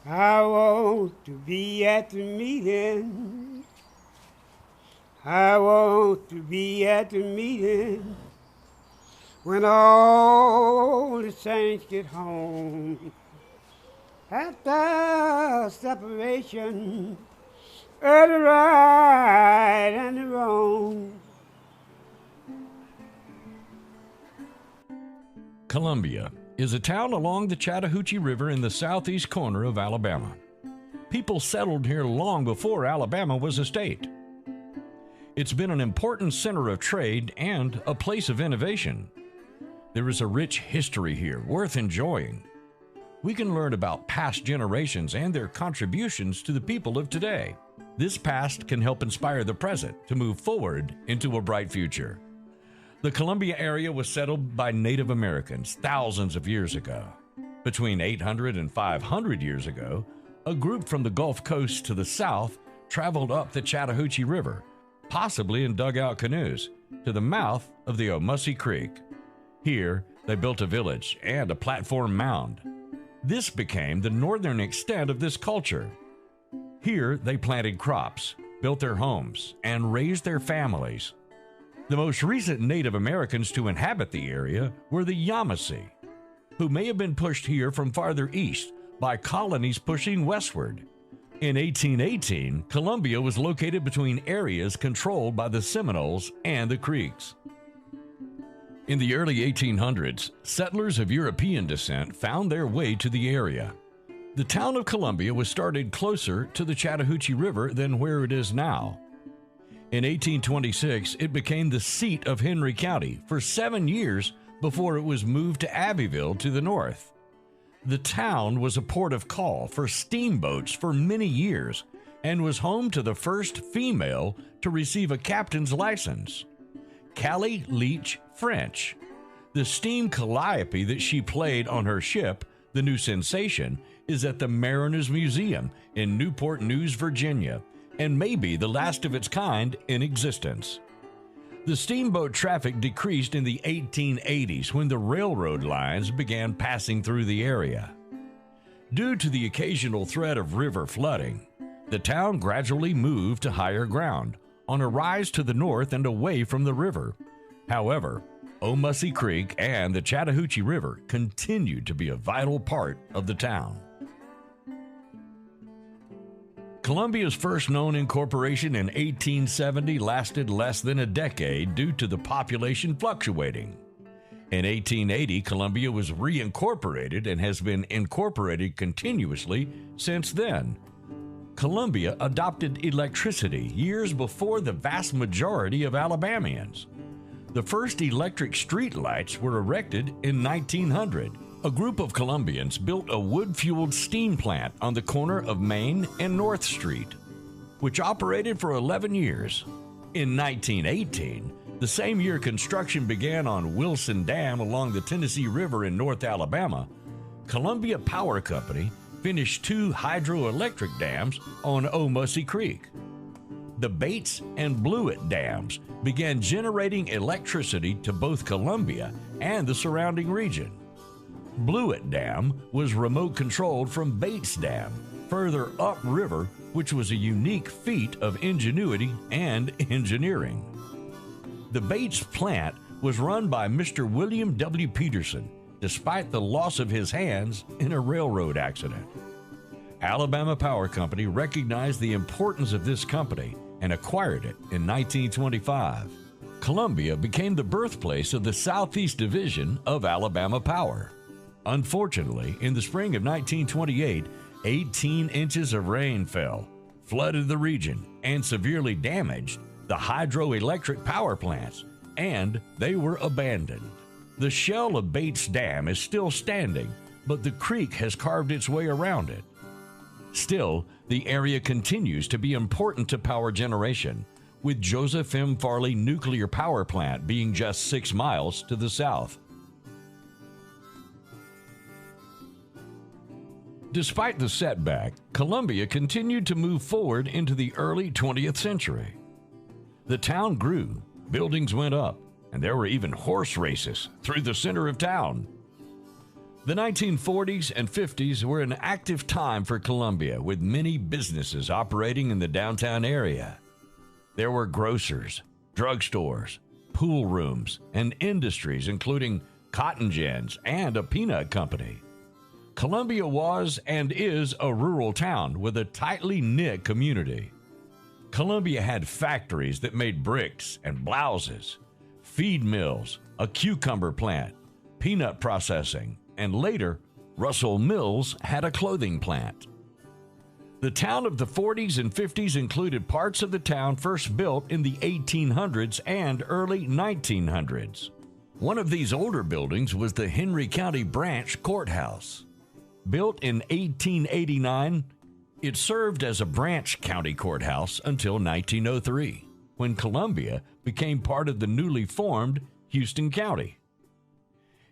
I want to be at the meeting. I want to be at the meeting when all the saints get home. After separation, of the right and the wrong. Columbia is a town along the Chattahoochee River in the southeast corner of Alabama. People settled here long before Alabama was a state. It's been an important center of trade and a place of innovation. There is a rich history here worth enjoying. We can learn about past generations and their contributions to the people of today. This past can help inspire the present to move forward into a bright future. The Columbia area was settled by Native Americans thousands of years ago. Between 800 and 500 years ago, a group from the Gulf Coast to the south traveled up the Chattahoochee River, possibly in dugout canoes, to the mouth of the Omussie Creek. Here, they built a village and a platform mound. This became the northern extent of this culture. Here, they planted crops, built their homes, and raised their families. The most recent Native Americans to inhabit the area were the Yamasee, who may have been pushed here from farther east by colonies pushing westward. In 1818, Columbia was located between areas controlled by the Seminoles and the Creeks. In the early 1800s, settlers of European descent found their way to the area. The town of Columbia was started closer to the Chattahoochee River than where it is now. In 1826, it became the seat of Henry County for 7 years before it was moved to Abbeville to the north. The town was a port of call for steamboats for many years and was home to the first female to receive a captain's license, Callie Leach French. The steam calliope that she played on her ship, the New Sensation, is at the Mariners Museum in Newport News, Virginia, and may be the last of its kind in existence. The steamboat traffic decreased in the 1880s when the railroad lines began passing through the area. Due to the occasional threat of river flooding, the town gradually moved to higher ground, on a rise to the north and away from the river. However, Omussie Creek and the Chattahoochee River continued to be a vital part of the town. Columbia's first known incorporation in 1870 lasted less than a decade due to the population fluctuating. In 1880, Columbia was reincorporated and has been incorporated continuously since then. Columbia adopted electricity years before the vast majority of Alabamians. The first electric street lights were erected in 1900. A group of Columbians built a wood-fueled steam plant on the corner of Main and North Street, which operated for 11 years. In 1918, the same year construction began on Wilson Dam along the Tennessee River in North Alabama, Columbia Power Company finished 2 hydroelectric dams on Omussie Creek. The Bates and Blewett dams began generating electricity to both Columbia and the surrounding region. Blewett Dam was remote controlled from Bates Dam, further upriver, which was a unique feat of ingenuity and engineering. The Bates plant was run by Mr. William W. Peterson, despite the loss of his hands in a railroad accident. Alabama Power Company recognized the importance of this company and acquired it in 1925. Columbia became the birthplace of the Southeast Division of Alabama Power. Unfortunately, in the spring of 1928, 18 inches of rain fell, flooded the region, and severely damaged the hydroelectric power plants, and they were abandoned. The shell of Bates Dam is still standing, but the creek has carved its way around it. Still, the area continues to be important to power generation, with Joseph M. Farley Nuclear Power Plant being just 6 miles to the south. Despite the setback, Columbia continued to move forward into the early 20th century. The town grew, buildings went up, and there were even horse races through the center of town. The 1940s and 50s were an active time for Columbia, with many businesses operating in the downtown area. There were grocers, drugstores, pool rooms, and industries including cotton gins and a peanut company. Columbia was and is a rural town with a tightly knit community. Columbia had factories that made bricks and blouses, feed mills, a cucumber plant, peanut processing, and later, Russell Mills had a clothing plant. The town of the 40s and 50s included parts of the town first built in the 1800s and early 1900s. One of these older buildings was the Henry County Branch Courthouse. Built in 1889, it served as a branch county courthouse until 1903, when Columbia became part of the newly formed Houston County.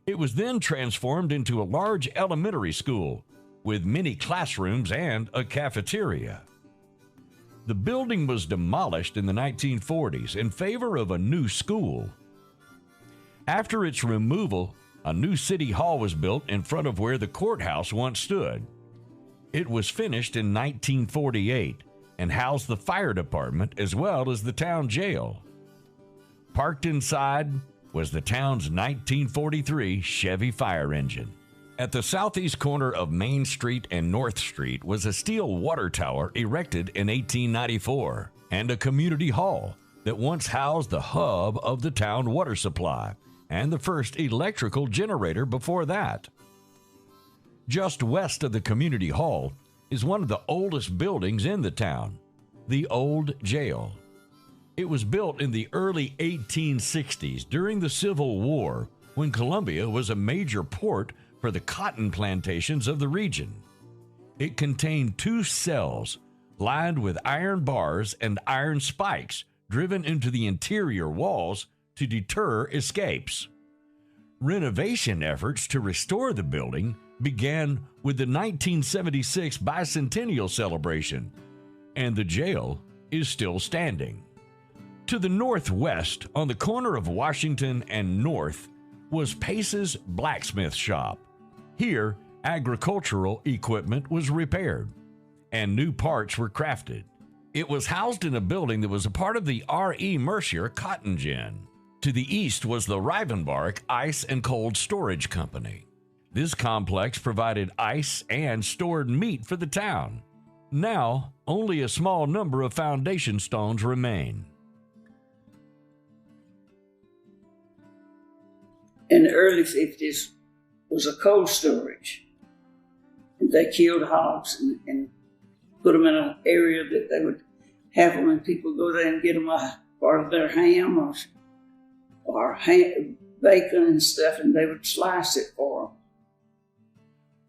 It was then transformed into a large elementary school with many classrooms and a cafeteria. The building was demolished in the 1940s in favor of a new school. After its removal, a new city hall was built in front of where the courthouse once stood. It was finished in 1948 and housed the fire department as well as the town jail. Parked inside was the town's 1943 Chevy fire engine. At the southeast corner of Main Street and North Street was a steel water tower erected in 1894 and a community hall that once housed the hub of the town water supply and the first electrical generator before that. Just west of the community hall is one of the oldest buildings in the town, the old jail. It was built in the early 1860s during the Civil War, when Columbia was a major port for the cotton plantations of the region. It contained 2 cells lined with iron bars and iron spikes driven into the interior walls to deter escapes. Renovation efforts to restore the building began with the 1976 bicentennial celebration, and the jail is still standing. To the northwest, on the corner of Washington and North, was Pace's blacksmith shop. Here, agricultural equipment was repaired, and new parts were crafted. It was housed in a building that was a part of the R.E. Mercier Cotton Gin. To the east was the Rivenbark Ice and Cold Storage Company. This complex provided ice and stored meat for the town. Now, only a small number of foundation stones remain. In the early 50s was a cold storage. And they killed hogs and put them in an area that they would have them, and people go there and get them a part of their ham or bacon and stuff, and they would slice it for them.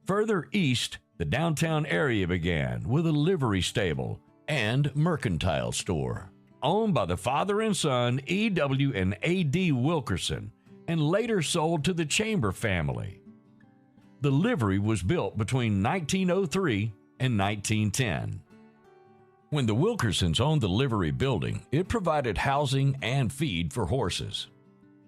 Further east, the downtown area began with a livery stable and mercantile store, owned by the father and son E.W. and A.D. Wilkerson, and later sold to the Chamber family. The livery was built between 1903 and 1910. When the Wilkersons owned the livery building, it provided housing and feed for horses.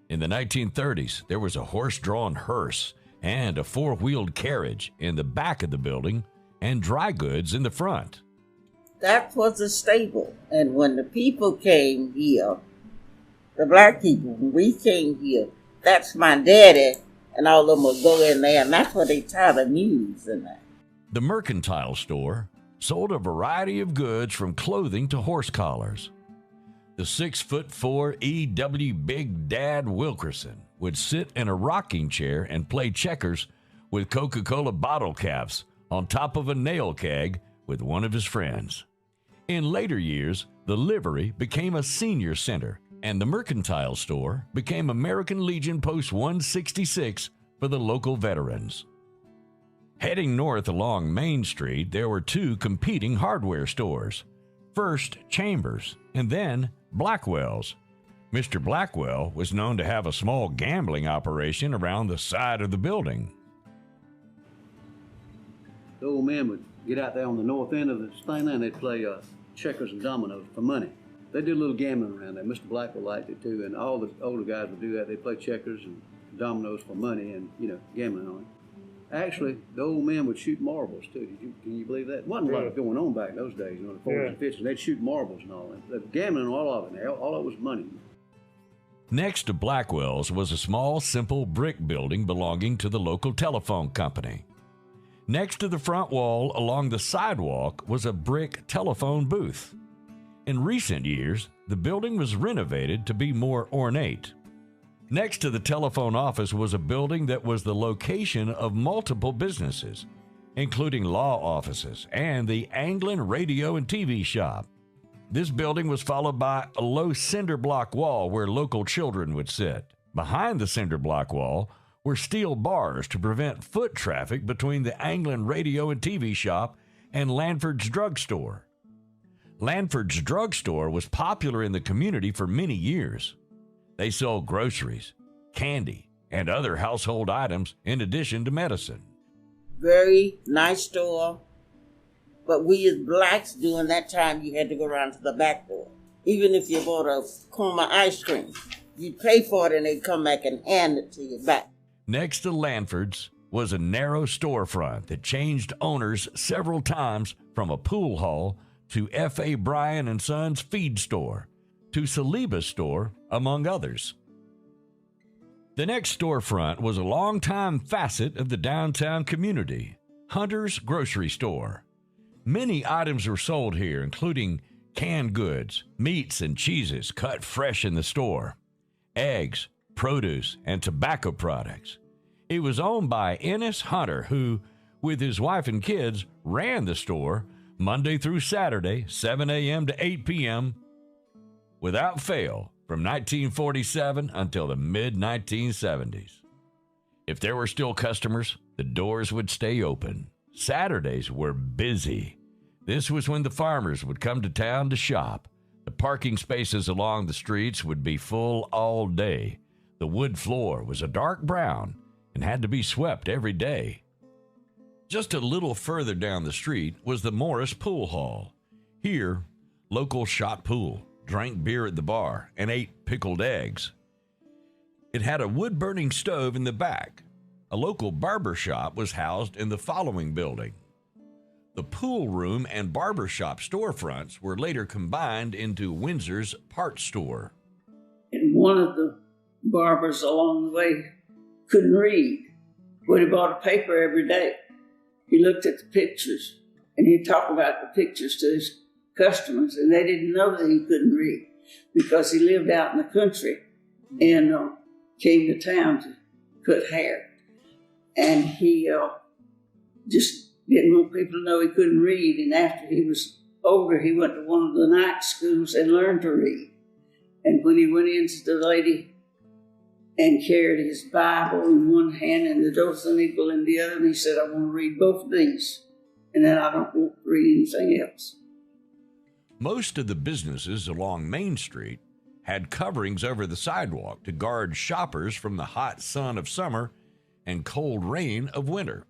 In the 1930s, there was a horse-drawn hearse and a 4-wheeled carriage in the back of the building and dry goods in the front. That was a stable. And when the people came here, the black people, when we came here, that's my daddy, and all of them would go in there, and that's where they tie the mules in there. The mercantile store sold a variety of goods from clothing to horse collars. The 6'4" E.W. Big Dad Wilkerson would sit in a rocking chair and play checkers with Coca-Cola bottle caps on top of a nail keg with one of his friends. In later years, the livery became a senior center, and the mercantile store became American Legion Post 166 for the local veterans. Heading north along Main Street, there were 2 competing hardware stores. First, Chambers, and then Blackwell's. Mr. Blackwell was known to have a small gambling operation around the side of the building. The old man would get out there on the north end of this thing, and they'd play checkers and dominoes for money. They did a little gambling around there. Mr. Blackwell liked it too, and all the older guys would do that. They'd play checkers and dominoes for money and, gambling on it. Actually, the old men would shoot marbles too. Can you believe that? Wasn't a lot going on back in those days, you know, the 40s and 50s. They'd shoot marbles and all that. The gambling, all of it. All of it was money. Next to Blackwell's was a small, simple brick building belonging to the local telephone company. Next to the front wall along the sidewalk was a brick telephone booth. In recent years, the building was renovated to be more ornate. Next to the telephone office was a building that was the location of multiple businesses, including law offices and the Anglin radio and TV shop. This building was followed by a low cinder block wall where local children would sit. Behind the cinder block wall were steel bars to prevent foot traffic between the Anglin radio and TV shop and Lanford's drugstore. Lanford's drugstore was popular in the community for many years. They sold groceries, candy, and other household items in addition to medicine. Very nice store. But we as blacks during that time, you had to go around to the back door. Even if you bought a cone of ice cream, you'd pay for it and they'd come back and hand it to you back. Next to Lanford's was a narrow storefront that changed owners several times, from a pool hall to F.A. Bryan and Sons feed store to Saliba's store, among others. The next storefront was a longtime facet of the downtown community, Hunter's Grocery Store. Many items were sold here, including canned goods, meats and cheeses cut fresh in the store, eggs, produce, and tobacco products. It was owned by Ennis Hunter, who, with his wife and kids, ran the store Monday through Saturday, 7 a.m. to 8 p.m., without fail, from 1947 until the mid-1970s. If there were still customers, the doors would stay open. Saturdays were busy. This was when the farmers would come to town to shop. The parking spaces along the streets would be full all day. The wood floor was a dark brown and had to be swept every day. Just a little further down the street was the Morris Pool Hall. Here, locals shot pool, drank beer at the bar, and ate pickled eggs. It had a wood-burning stove in the back. A local barber shop was housed in the following building. The pool room and barber shop storefronts were later combined into Windsor's parts store. And one of the barbers along the way couldn't read, but he bought a paper every day. He looked at the pictures, and he'd talk about the pictures to his customers, and they didn't know that he couldn't read because he lived out in the country and came to town to cut hair. And he just didn't want people to know he couldn't read. And after he was older, he went to one of the night schools and learned to read. And when he went into the lady and carried his Bible in one hand and the Dothan Eagle in the other, and he said, "I want to read both of these, and then I don't want to read anything else." Most of the businesses along Main Street had coverings over the sidewalk to guard shoppers from the hot sun of summer and cold rain of winter.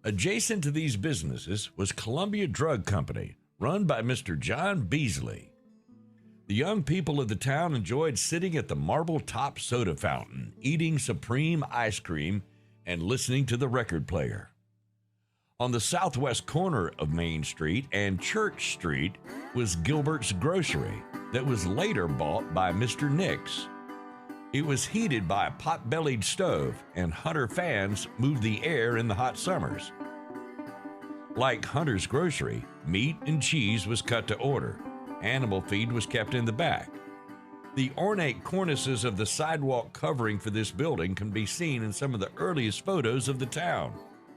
Adjacent to these businesses was Columbia Drug Company, run by Mr. John Beasley. The young people of the town enjoyed sitting at the marble-top soda fountain, eating supreme ice cream, and listening to the record player. On the southwest corner of Main Street and Church Street was Gilbert's Grocery that was later bought by Mr. Nix. It was heated by a pot-bellied stove, and Hunter fans moved the air in the hot summers. Like Hunter's Grocery, meat and cheese was cut to order. Animal feed was kept in the back. The ornate cornices of the sidewalk covering for this building can be seen in some of the earliest photos of the town.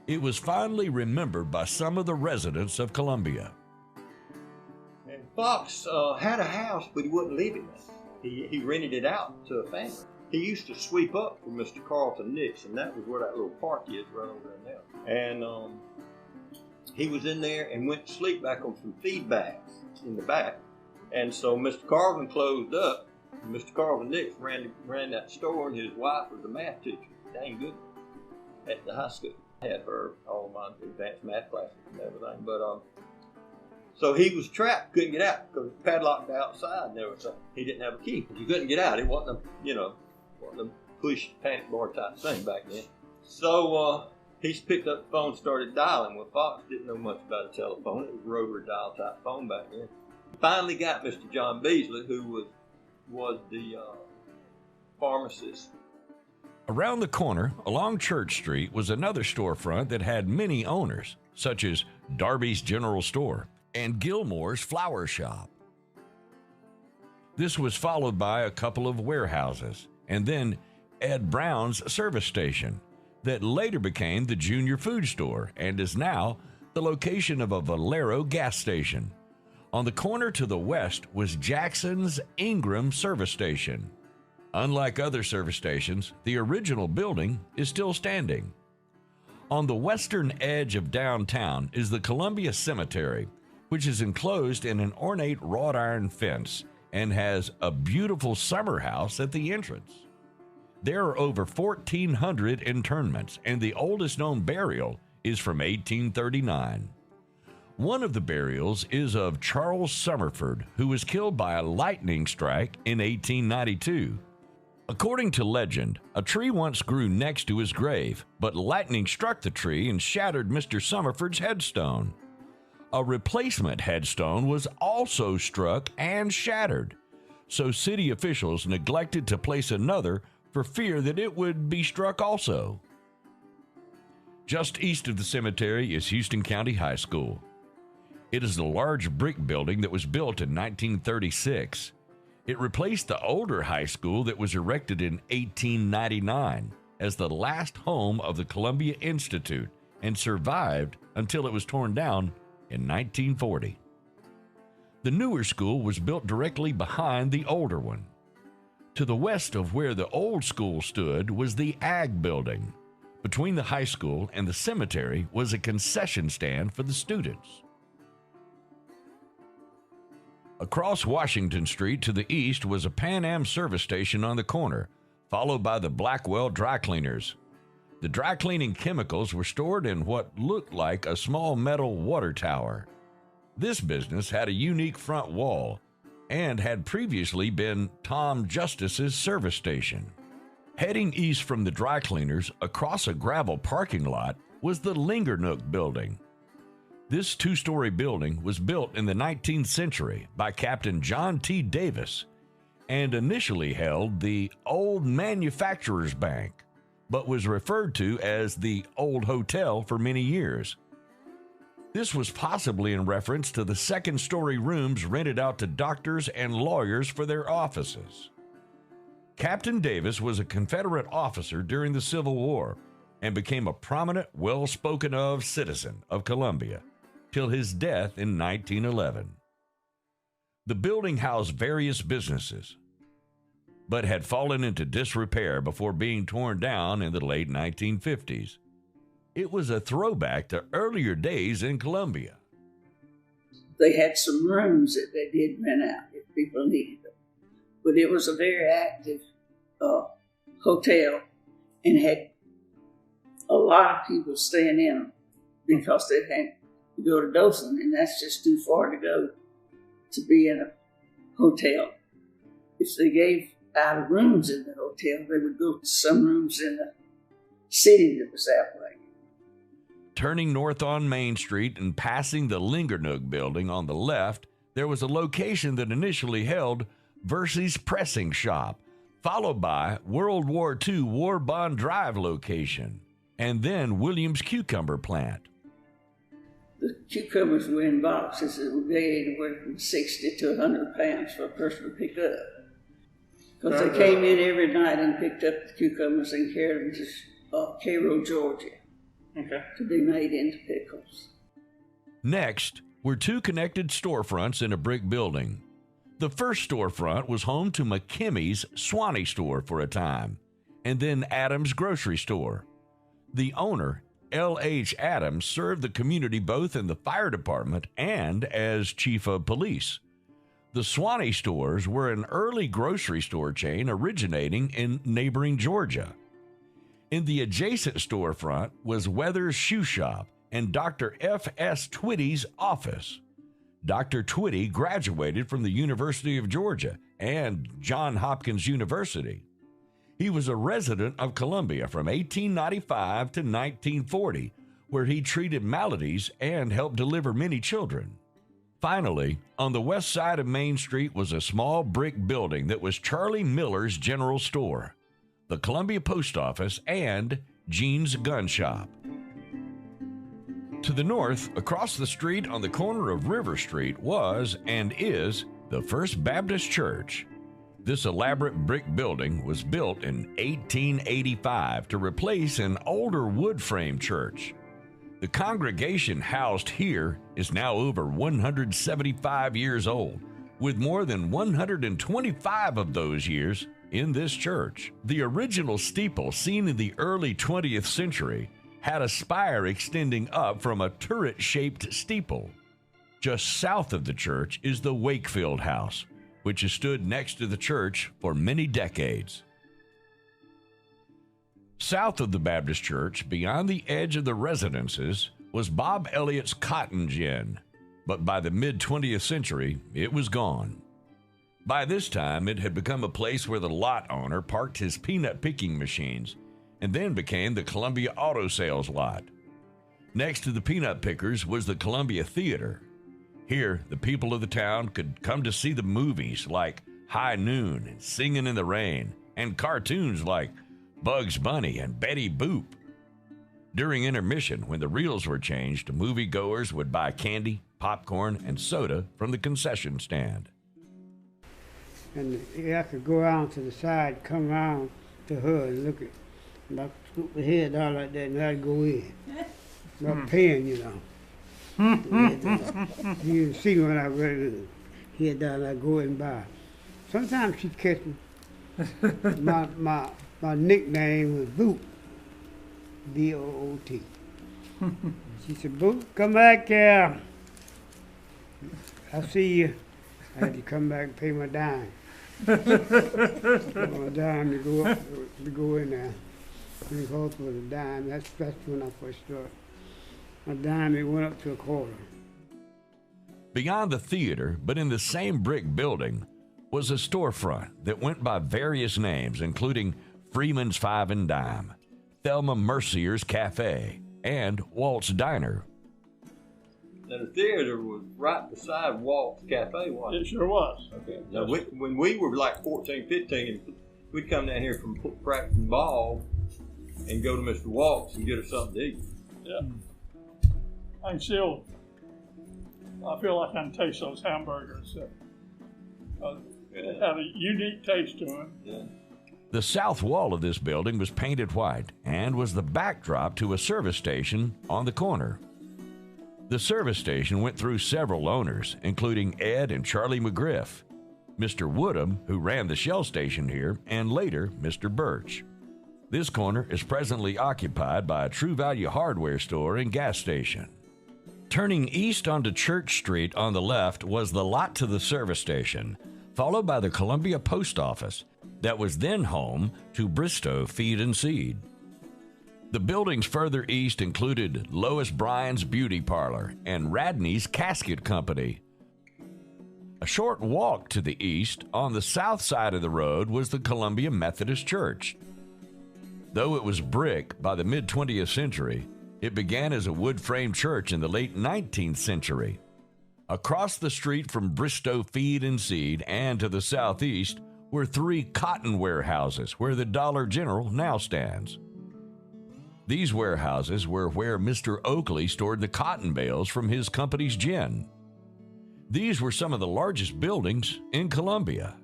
It was fondly remembered by some of the residents of Columbia. And Fox had a house, but he wouldn't live in it. He rented it out to a family. He used to sweep up for Mr. Carlton Nix, and that was where that little park is right over there now. And he was in there and went to sleep back on some feed bags in the back. And so Mr. Carlton closed up. And Mr. Carlton Nix ran that store, and his wife was a math teacher, dang good, at the high school. I had her all my advanced math classes and everything. But so he was trapped, couldn't get out because it was padlocked outside and everything. He didn't have a key. You couldn't get out. It wasn't a push panic bar type thing back then. So He's picked up the phone and started dialing. Well, Fox didn't know much about a telephone. It was a rotary dial type phone back then. Finally got Mr. John Beasley, who was the pharmacist. Around the corner, along Church Street, was another storefront that had many owners, such as Darby's General Store and Gilmore's Flower Shop. This was followed by a couple of warehouses, and then Ed Brown's service station, that later became the Junior Food Store and is now the location of a Valero gas station. On the corner to the west was Jackson's Ingram service station. Unlike other service stations, the original building is still standing. On the western edge of downtown is the Columbia Cemetery, which is enclosed in an ornate wrought iron fence and has a beautiful summer house at the entrance. There are over 1,400 internments, and the oldest known burial is from 1839. One of the burials is of Charles Summerford, who was killed by a lightning strike in 1892. According to legend, a tree once grew next to his grave, but lightning struck the tree and shattered Mr. Summerford's headstone. A replacement headstone was also struck and shattered, so city officials neglected to place another for fear that it would be struck also. Just east of the cemetery is Houston County High School. It is a large brick building that was built in 1936. It replaced the older high school that was erected in 1899 as the last home of the Columbia Institute and survived until it was torn down in 1940. The newer school was built directly behind the older one. To the west of where the old school stood was the Ag Building. Between the high school and the cemetery was a concession stand for the students. Across Washington Street to the east was a Pan Am service station on the corner, followed by the Blackwell Dry Cleaners. The dry cleaning chemicals were stored in what looked like a small metal water tower. This business had a unique front wall and had previously been Tom Justice's service station. Heading east from the dry cleaners across a gravel parking lot was the Lingernook Building. This two-story building was built in the 19th century by Captain John T. Davis and initially held the Old Manufacturers Bank, but was referred to as the Old Hotel for many years. This was possibly in reference to the second-story rooms rented out to doctors and lawyers for their offices. Captain Davis was a Confederate officer during the Civil War and became a prominent, well-spoken-of citizen of Columbia till his death in 1911. The building housed various businesses, but had fallen into disrepair before being torn down in the late 1950s. It was a throwback to earlier days in Columbia. They had some rooms that they did rent out if people needed them. But it was a very active hotel and had a lot of people staying in them because they had to go to Dothan, and that's just too far to go to be in a hotel. If they gave out rooms in the hotel, they would go to some rooms in the city that was that way. Turning north on Main Street and passing the Lingernook Building on the left, there was a location that initially held Versey's Pressing Shop, followed by World War II War Bond Drive location, and then Williams Cucumber Plant. The cucumbers were in boxes that would weigh anywhere from 60 to 100 pounds for a person to pick up. Because they came in every night and picked up the cucumbers and carried them to Cairo, Georgia, to be made into pickles. Next were two connected storefronts in a brick building. The first storefront was home to McKimmy's Swanee store for a time, and then Adams Grocery Store. The owner, L.H. Adams, served the community both in the fire department and as chief of police. The Swanee stores were an early grocery store chain originating in neighboring Georgia. In the adjacent storefront was Weather's Shoe Shop and Dr. F.S. Twitty's office. Dr. Twitty graduated from the University of Georgia and Johns Hopkins University. He was a resident of Columbia from 1895 to 1940, where he treated maladies and helped deliver many children. Finally, on the west side of Main Street was a small brick building that was Charlie Miller's General Store, the Columbia Post Office, and Gene's Gun Shop. To the north, across the street on the corner of River Street was and is the First Baptist Church. This elaborate brick building was built in 1885 to replace an older wood frame church. The congregation housed here is now over 175 years old, with more than 125 of those years in this church. The original steeple, seen in the early 20th century, had a spire extending up from a turret-shaped steeple. Just south of the church is the Wakefield House, which has stood next to the church for many decades. South of the Baptist Church, beyond the edge of the residences, was Bob Elliott's Cotton Gin, but by the mid-20th century, it was gone. By this time, it had become a place where the lot owner parked his peanut picking machines, and then became the Columbia Auto Sales lot. Next to the peanut pickers was the Columbia Theater. Here, the people of the town could come to see the movies like High Noon and Singing in the Rain, and cartoons like Bugs Bunny and Betty Boop. During intermission, when the reels were changed, moviegoers would buy candy, popcorn, and soda from the concession stand. And I could go around to the side, come around to her and look at, and I scoop the head down like that, and I'd go in. Not paying, you know. You can see when I read it, head down, I go and buy. Sometimes she'd catch me. My nickname was Boot, B-O-O-T. She said, Boot, come back here. I see you. I had to come back and pay my dime. My dime to go in there. We called for the dime. That's when I first started. My dime, it went up to a quarter. Beyond the theater, but in the same brick building, was a storefront that went by various names, including Freeman's Five and Dime, Thelma Mercier's Cafe, and Walt's Diner. Now, the theater was right beside Walt's Cafe, wasn't it? It sure was. Okay. Now, when we were like 14, 15, we'd come down here from practicing ball and go to Mr. Walt's and get us something to eat. Yeah. I feel like I can taste those hamburgers. They had a unique taste to them. Yeah. The south wall of this building was painted white and was the backdrop to a service station on the corner. The service station went through several owners, including Ed and Charlie McGriff, Mr. Woodham, who ran the Shell station here, and later Mr. Birch. This corner is presently occupied by a True Value hardware store and gas station. Turning east onto Church Street on the left was the lot to the service station, followed by the Columbia Post Office that was then home to Bristow Feed and Seed. The buildings further east included Lois Bryan's Beauty Parlor and Radney's Casket Company. A short walk to the east, on the south side of the road, was the Columbia Methodist Church. Though it was brick by the mid-20th century, it began as a wood-frame church in the late 19th century. Across the street from Bristow Feed and Seed and to the southeast were 3 cotton warehouses where the Dollar General now stands. These warehouses were where Mr. Oakley stored the cotton bales from his company's gin. These were some of the largest buildings in Columbia.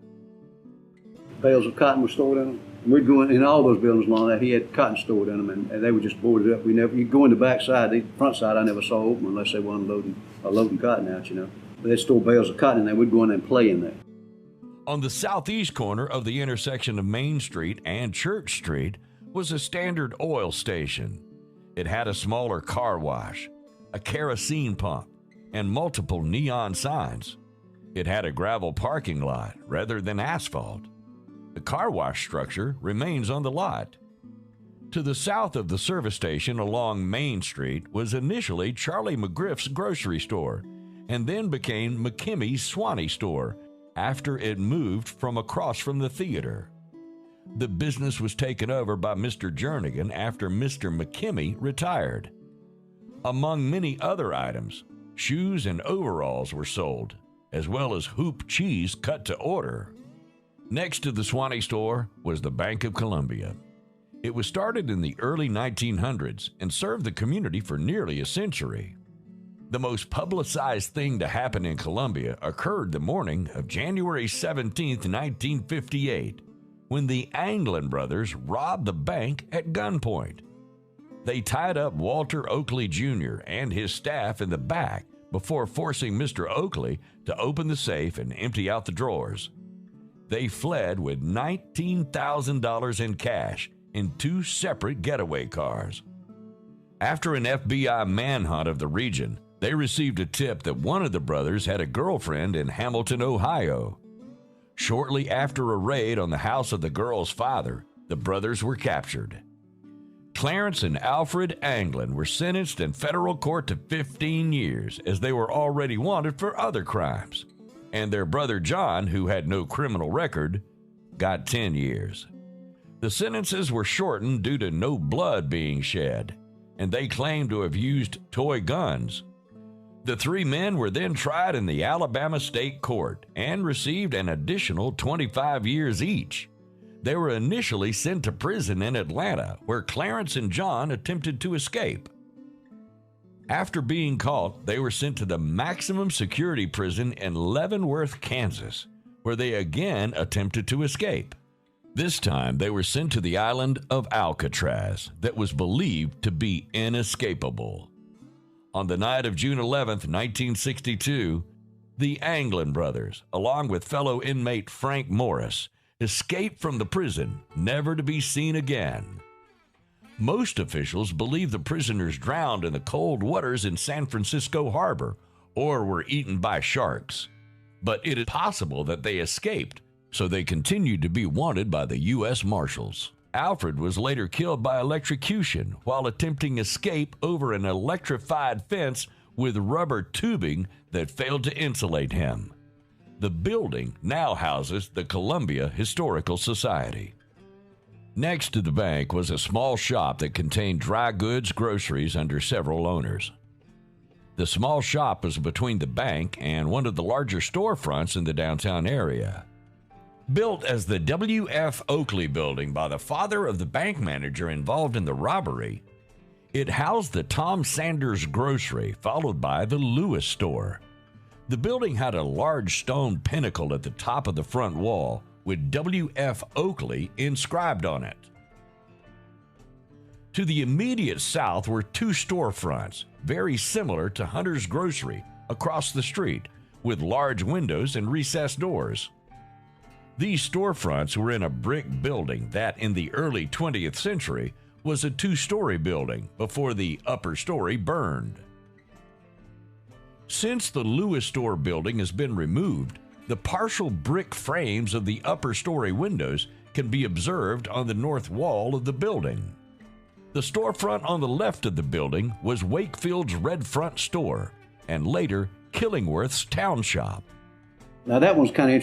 Bales of cotton were stored in them. We'd go in all those buildings along that. He had cotton stored in them, and they were just boarded up. You go in the back side, the front side I never saw open unless they were loading cotton out, you know. But they'd store bales of cotton in there. We'd go in there and play in there. On the southeast corner of the intersection of Main Street and Church Street was a Standard Oil station. It had a smaller car wash, a kerosene pump, and multiple neon signs. It had a gravel parking lot rather than asphalt. The car wash structure remains on the lot. To the south of the service station along Main Street was initially Charlie McGriff's grocery store, and then became McKimmy's Swanee store after it moved from across from the theater. The business was taken over by Mr. Jernigan after Mr. McKimmy retired. Among many other items, shoes and overalls were sold, as well as hoop cheese cut to order. Next to the Swanee store was the Bank of Columbia. It was started in the early 1900s and served the community for nearly a century. The most publicized thing to happen in Columbia occurred the morning of January 17, 1958, when the Anglin brothers robbed the bank at gunpoint. They tied up Walter Oakley Jr. and his staff in the back before forcing Mr. Oakley to open the safe and empty out the drawers. They fled with $19,000 in cash in 2 separate getaway cars. After an FBI manhunt of the region, they received a tip that one of the brothers had a girlfriend in Hamilton, Ohio. Shortly after a raid on the house of the girl's father, the brothers were captured. Clarence and Alfred Anglin were sentenced in federal court to 15 years, as they were already wanted for other crimes. And their brother John, who had no criminal record, got 10 years. The sentences were shortened due to no blood being shed, and they claimed to have used toy guns. The 3 men were then tried in the Alabama State Court and received an additional 25 years each. They were initially sent to prison in Atlanta, where Clarence and John attempted to escape. After being caught, they were sent to the maximum security prison in Leavenworth, Kansas, where they again attempted to escape. This time, they were sent to the island of Alcatraz that was believed to be inescapable. On the night of June 11, 1962, the Anglin brothers, along with fellow inmate Frank Morris, escaped from the prison, never to be seen again. Most officials believe the prisoners drowned in the cold waters in San Francisco Harbor or were eaten by sharks. But it is possible that they escaped, so they continued to be wanted by the U.S. Marshals. Alfred was later killed by electrocution while attempting escape over an electrified fence with rubber tubing that failed to insulate him. The building now houses the Columbia Historical Society. Next to the bank was a small shop that contained dry goods, groceries under several owners. The small shop was between the bank and one of the larger storefronts in the downtown area. Built as the W.F. Oakley building by the father of the bank manager involved in the robbery, it housed the Tom Sanders grocery, followed by the Lewis store. The building had a large stone pinnacle at the top of the front wall with W.F. Oakley inscribed on it. To the immediate south were 2 storefronts, very similar to Hunter's Grocery, across the street, with large windows and recessed doors. These storefronts were in a brick building that, in the early 20th century, was a 2-story building before the upper story burned. Since the Lewis store building has been removed, the partial brick frames of the upper story windows can be observed on the north wall of the building. The storefront on the left of the building was Wakefield's Red Front store, and later Killingworth's Town Shop. Now that one's kind of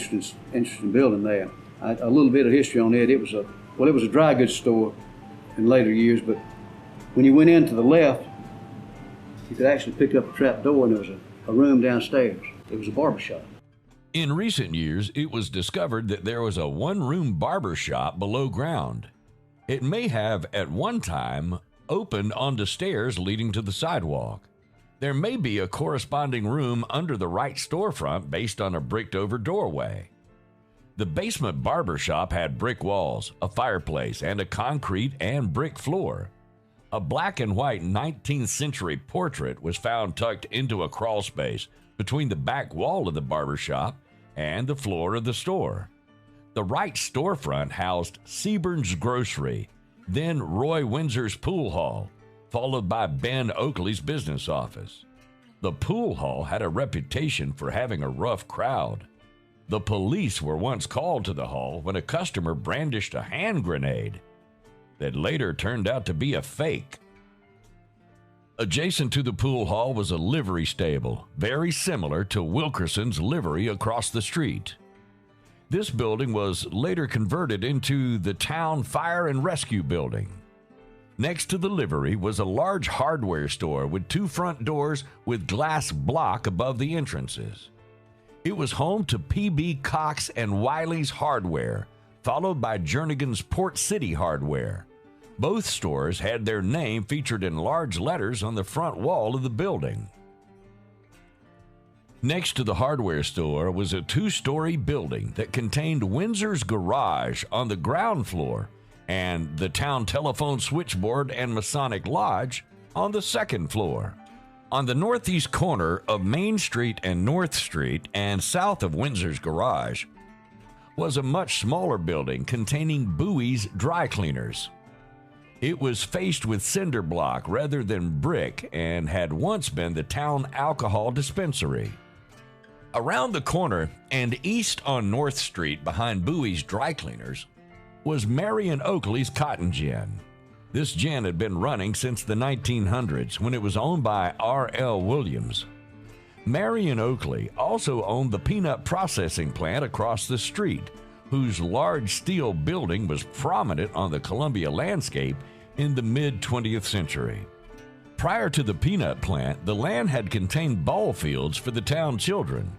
interesting building there. A little bit of history on it. It was a dry goods store in later years, but when you went in to the left, you could actually pick up a trap door, and there was a room downstairs. It was a barber shop. In recent years, it was discovered that there was a 1-room barber shop below ground. It may have, at one time, opened onto stairs leading to the sidewalk. There may be a corresponding room under the right storefront based on a bricked-over doorway. The basement barber shop had brick walls, a fireplace, and a concrete and brick floor. A black and white 19th century portrait was found tucked into a crawl space between the back wall of the barber shop and the floor of the store. The right storefront housed Seburn's Grocery, then Roy Windsor's Pool Hall, followed by Ben Oakley's business office. The pool hall had a reputation for having a rough crowd. The police were once called to the hall when a customer brandished a hand grenade that later turned out to be a fake. Adjacent to the pool hall was a livery stable, very similar to Wilkerson's livery across the street. This building was later converted into the Town Fire and Rescue Building. Next to the livery was a large hardware store with 2 front doors with glass block above the entrances. It was home to P.B. Cox and Wiley's Hardware, followed by Jernigan's Port City Hardware. Both stores had their name featured in large letters on the front wall of the building. Next to the hardware store was a 2-story building that contained Windsor's Garage on the ground floor and the town telephone switchboard and Masonic Lodge on the 2nd floor. On the northeast corner of Main Street and North Street and south of Windsor's Garage was a much smaller building containing Bowie's Dry Cleaners. It was faced with cinder block rather than brick and had once been the town alcohol dispensary. Around the corner and east on North Street behind Bowie's Dry Cleaners was Marion Oakley's Cotton Gin. This gin had been running since the 1900s when it was owned by R.L. Williams. Marion Oakley also owned the peanut processing plant across the street, whose large steel building was prominent on the Columbia landscape in the mid-20th century. Prior to the peanut plant, the land had contained ball fields for the town children.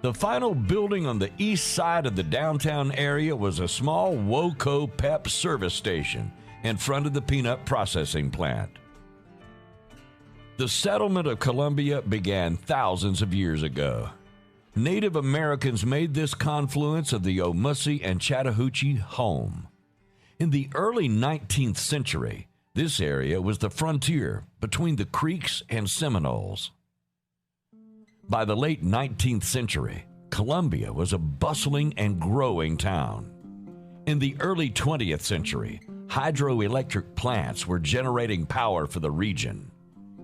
The final building on the east side of the downtown area was a small Woco Pep service station in front of the peanut processing plant. The settlement of Columbia began thousands of years ago. Native Americans made this confluence of the Omussie and Chattahoochee home. In the early 19th century, this area was the frontier between the Creeks and Seminoles. By the late 19th century, Columbia was a bustling and growing town. In the early 20th century, hydroelectric plants were generating power for the region.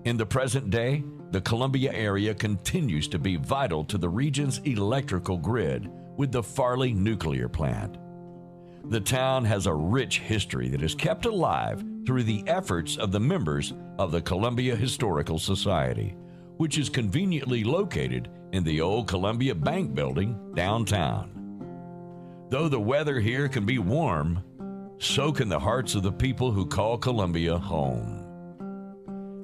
In the present day, the Columbia area continues to be vital to the region's electrical grid with the Farley nuclear plant. The town has a rich history that is kept alive through the efforts of the members of the Columbia Historical Society, which is conveniently located in the old Columbia Bank Building downtown. Though the weather here can be warm, so can the hearts of the people who call Columbia home.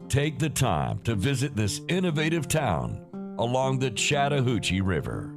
Take the time to visit this innovative town along the Chattahoochee River.